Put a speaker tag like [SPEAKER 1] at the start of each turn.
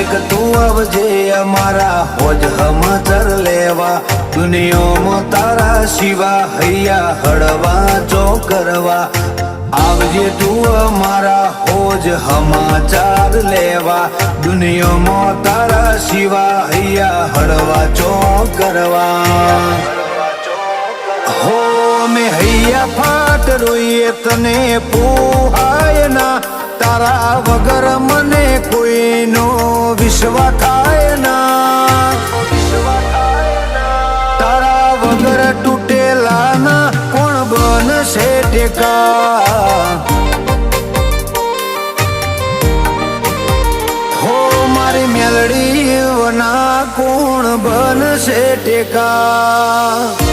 [SPEAKER 1] માલિક તું આવજે અમારા હોજ સમાચાર લેવા, દુનિયામાં તારા સિવા હૈયા હળવા જો કરવા। આવજે તું અમારા હોજ સમાચાર લેવા, દુનિયામાં તારા સિવા હૈયા હળવા જો કરવા। હો મેં હૈયા ફાટ રોઈએ તને પોહાય ના, તારા વગર મને કોઈનો વિશ્વાસ થાય ના। તારા વગર તૂટેલા ના કોણ બનશે ટેકા। હો મારી મેલડી ના કોણ બનશે ટેકા।